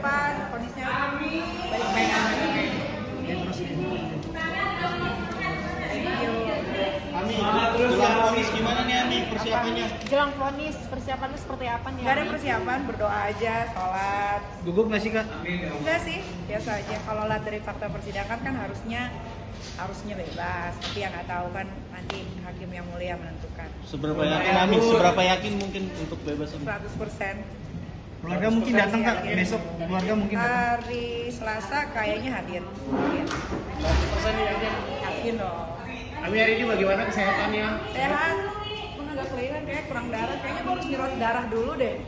depan vonisnya baik-baik aja. Ami, jelang vonis gimana nih Ami persiapannya? Jelang vonis persiapannya seperti apa nih? Gak ada persiapan, berdoa aja, sholat. Gugup nggak sih Kak? Enggak sih, biasa aja. Kalau lihat dari fakta persidangan kan harusnya bebas, tapi yang nggak tahu kan nanti hakim yang mulia menentukan. Seberapa yakin Ami? Seberapa yakin mungkin untuk bebas ini? 100%. Keluarga mungkin datang Kak, besok keluarga mungkin datang. Hari Selasa kayaknya hadir. Yakin dong. Ami hari ini bagaimana kesehatannya? Sehat, cuma agak kelihatan kayak kurang darah. Kayaknya gue harus nyerot darah dulu deh.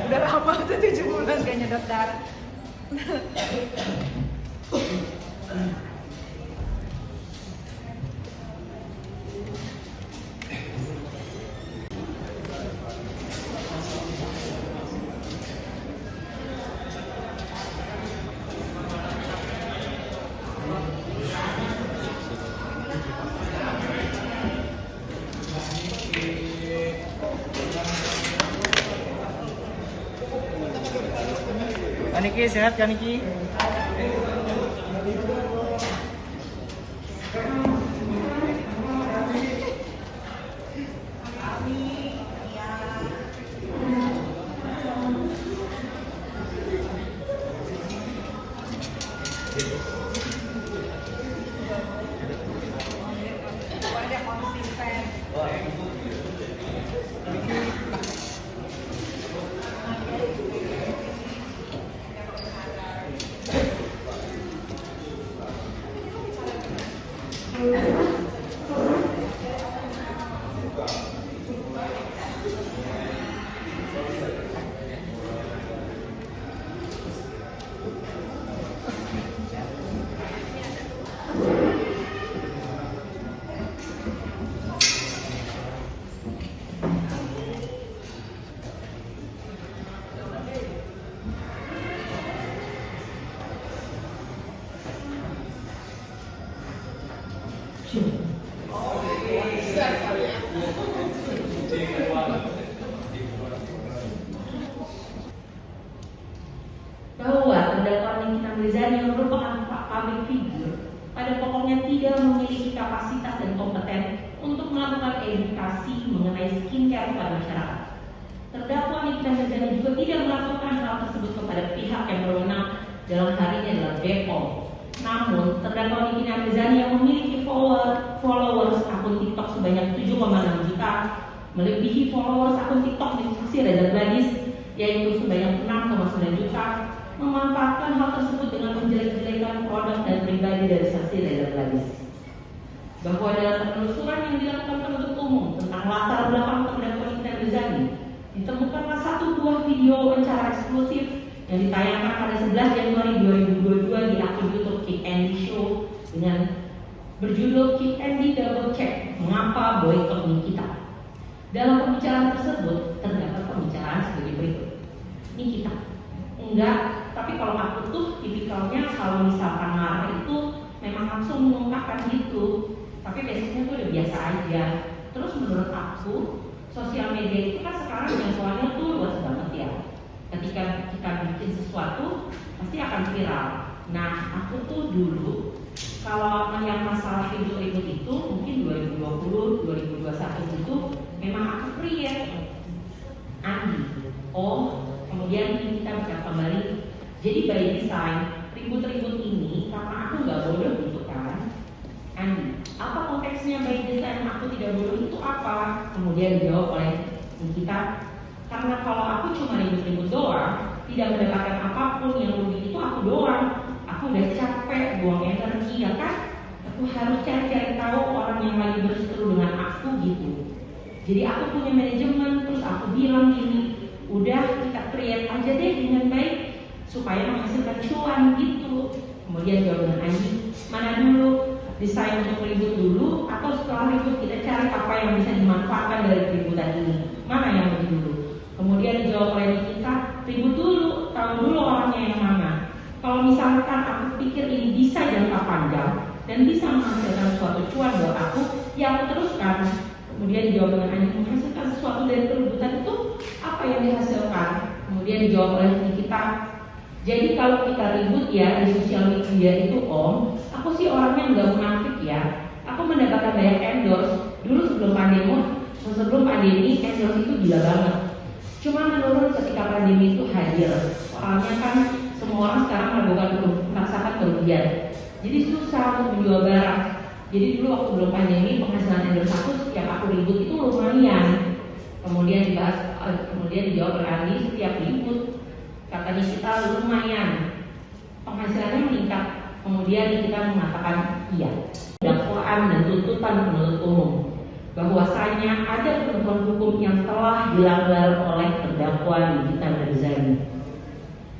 Udah lama tuh 7 bulan kayak nyedot darah. Kaniki sehat Kaniki? Keluarga konsisten. Bahwa terdakwa Nikita Mirzani yang merupakan public figure pada pokoknya tidak memiliki kapasitas dan kompeten untuk melakukan edukasi mengenai skincare kepada masyarakat. Terdakwa Nikita Mirzani juga tidak melakukan hal tersebut kepada pihak yang berwenang, dalam hal ini adalah BPOM. Namun, terdakwa Nikita Mirzani yang memiliki followers akun TikTok sebanyak 7,6 juta, melebihi followers akun TikTok di saksi Reza Gladys yaitu sebanyak 6,9 juta, memanfaatkan hal tersebut dengan menjelek-jelekan produk dan pribadi dari saksi Reza Gladys. Bahwa dalam penelusuran yang dilakukan penuntut umum tentang latar belakang terdakwa Nikita Mirzani, ditemukanlah 1 buah video wawancara eksklusif yang ditayangkan pada 11 Januari 2022 di akun YouTube Kick Andy Show dengan berjudul Kick Andy Double Check, Mengapa Boykot Nikita. Dalam pembicaraan tersebut terdapat pembicaraan sebagai berikut. Nikita, enggak, tapi kalau aku tuh tipikalnya kalau misalkan marah itu memang langsung mengungkapkan gitu, tapi biasanya tuh udah biasa aja. Terus menurut aku sosial media itu kan sekarang jangkauannya tuh luas banget ya. Ketika kita bikin sesuatu pasti akan viral. Nah, aku tuh dulu kalau yang masalah ribut-ribut itu mungkin 2020, 2021 itu memang aku create Andi. Kemudian kita bisa kembali. Jadi by design ribut-ribut ini karena aku nggak bodoh gitu kan. Andi, apa konteksnya by design aku tidak bodoh itu apa? Kemudian dijawab oleh Nikita, karena kalau aku cuma ribut-ribut doang, tidak mendapatkan apapun, yang rugi itu aku doang. Aku udah capek, buang energi ya kan. Aku harus cari-cari tahu orang yang lagi berseteru dengan aku gitu. Jadi aku punya manajemen, terus aku bilang gini, udah kita create aja deh dengan baik supaya menghasilkan cuan gitu. Kemudian jawab dengan Anji, mana dulu desain untuk ribut dulu atau setelah ribut kita cari apa yang bisa dimanfaatkan dari keributan ini, mana yang lebih dulu. Kemudian dijawab oleh kita, ribut dulu, tahu dulu orangnya yang mana. Kalau misalkan aku pikir ini bisa jangka panjang dan bisa menghasilkan suatu cuan buat aku, ya aku teruskan. Kemudian dijawab dengan Anji, menghasilkan sesuatu dari keributan itu apa yang dihasilkan? Kemudian dijawab oleh kita, Jadi kalau kita ribut ya di sosial media itu Om, aku sih orangnya nggak munafik ya. Aku mendapatkan banyak endorse dulu sebelum pandemi endorse itu gila banget. Cuma menurun ketika pandemi itu hadir. Soalnya kan semua orang sekarang merasakan kerugian. Jadi susah untuk menjual barang. Jadi dulu waktu belum pandemi penghasilan endorse aku yang aku ribut itu lumayan. Kemudian dijawab oleh Andi, setiap ribut katanya kita lumayan, penghasilannya meningkat. Kemudian kita mengatakan iya. Dakwaan dan tuntutan penuntut umum bahwasanya ada ketentuan hukum yang telah dilanggar oleh terdakwa Nikita Mirzani,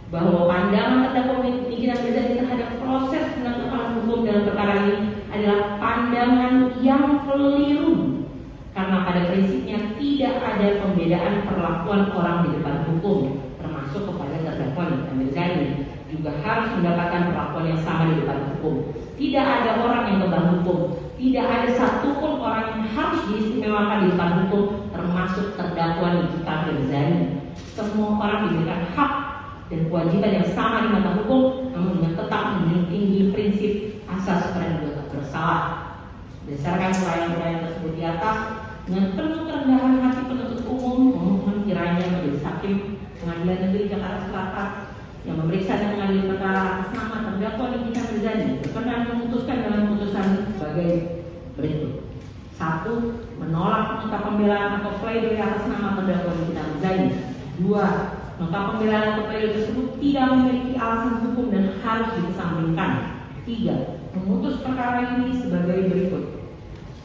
bahwa pandangan terdakwa Nikita Mirzani terhadap proses penegakan hukum dalam perkara ini adalah pandangan yang keliru, karena pada prinsipnya tidak ada pembedaan perlakuan orang di depan hukum, termasuk kepada terdakwa Nikita Mirzani juga harus mendapatkan perlakuan yang sama di depan hukum. Tidak ada orang yang kebal hukum, tidak ada satupun orang yang harus diistimewakan di depan hukum, termasuk terdakwa Nikita Mirzani. Semua orang diberikan hak dan kewajiban yang sama di mata hukum, namun dengan tetap menjunjung tinggi prinsip asas praduga tak bersalah. Berdasarkan uraian-uraian tersebut di atas, dengan penuh kerendahan hati penuntut umum memohon kiranya majelis hakim Pengadilan Negeri Jakarta Selatan yang memeriksa dan mengadili perkara atas nama terdakwa Nikita Mirzani berkenan memutuskan dalam putusan sebagai berikut: 1. Menolak nota pembelaan atau pledoi atas nama terdakwa Nikita Mirzani. 2. Nota pembelaan atau pledoi tersebut tidak memiliki alasan hukum dan harus dikesampingkan. 3. Memutus perkara ini sebagai berikut: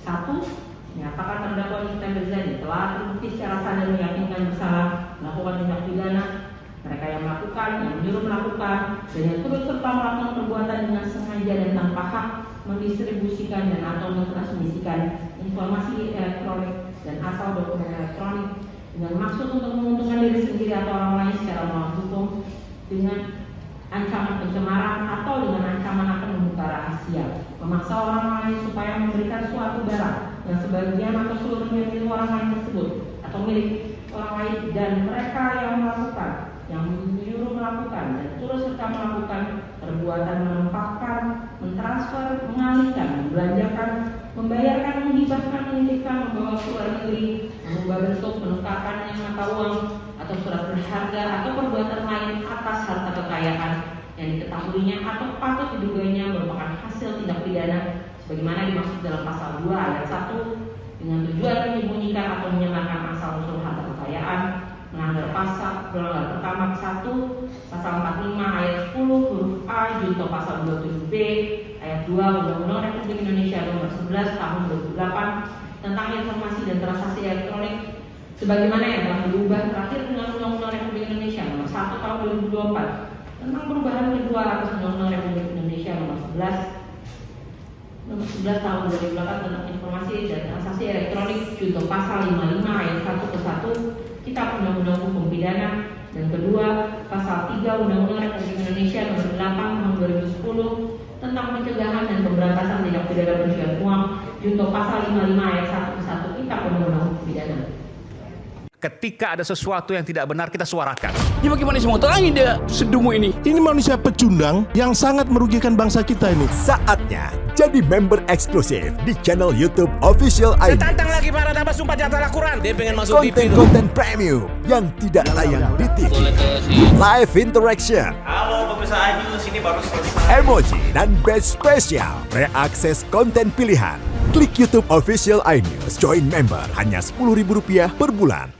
1. Menyatakan terdakwa Nikita Mirzani telah terbukti secara sah dan meyakinkan bersalah melakukan tindak pidana, mereka yang melakukan, yang menyuruh melakukan, dan yang turut serta melakukan perbuatan dengan sengaja dan tanpa hak mendistribusikan dan atau mentransmisikan informasi elektronik dan atau dokumen elektronik dengan maksud untuk menguntungkan diri sendiri atau orang lain secara melawan hukum, dengan ancaman pencemaran atau dengan ancaman akan membuka rahasia, memaksa orang lain supaya memberikan suatu barang yang sebagian atau seluruhnya milik orang lain tersebut atau milik orang lain, dan mereka yang melakukan, yang menyuruh melakukan dan turut serta melakukan perbuatan menempatkan, mentransfer, mengalihkan, membelanjakan, membayarkan, menghibahkan, menitipkan, membawa ke luar negeri, mengubah bentuk, menukarkan yang mata uang atau surat berharga atau perbuatan lain atas harta kekayaan yang diketahuinya atau patut diduganya merupakan hasil tindak pidana sebagaimana dimaksud dalam pasal 2 ayat 1 dengan tujuan menyembunyikan atau menyebarkan asal usul harta kekayaan, melanggar pasal pertama ke-1 pasal 45 ayat 10 huruf A junto pasal 27B ayat 2 Undang-Undang Republik Indonesia Nomor 11 Tahun 2008 tentang informasi dan transaksi elektronik sebagaimana yang telah berubah terakhir dengan Undang-Undang Republik Indonesia Nomor 1 Tahun 2024 tentang perubahan kedua atas Undang-Undang Republik Indonesia Nomor 11 Tahun 2008 tentang informasi dan transaksi elektronik junto pasal 55 ayat 1 ke 1 Kitab Undang-Undang Hukum Pidana, dan kedua pasal 3 Undang-Undang Republik Indonesia Nomor 8 Tahun 2010 tentang pencegahan dan pemberantasan tindak pidana pencucian uang junto pasal 55 ayat 1 ke 1 Kitab Undang-Undang Hukum Pidana. Ketika ada sesuatu yang tidak benar, kita suarakan. Ya bagaimana semua terangin dia sedungu ini? Ini manusia pecundang yang sangat merugikan bangsa kita ini. Saatnya jadi member eksklusif di channel YouTube Official iNews. Tantang lagi para tambah sumpah di atas Al-Quran. Dia pengen masuk TV. Konten-konten premium yang tidak tayang di TV. Live interaction. Halo pemirsa iNews, ini baru selesai. Emoji dan badge spesial. Reakses konten pilihan. Klik YouTube Official iNews. Join member hanya Rp10.000 per bulan.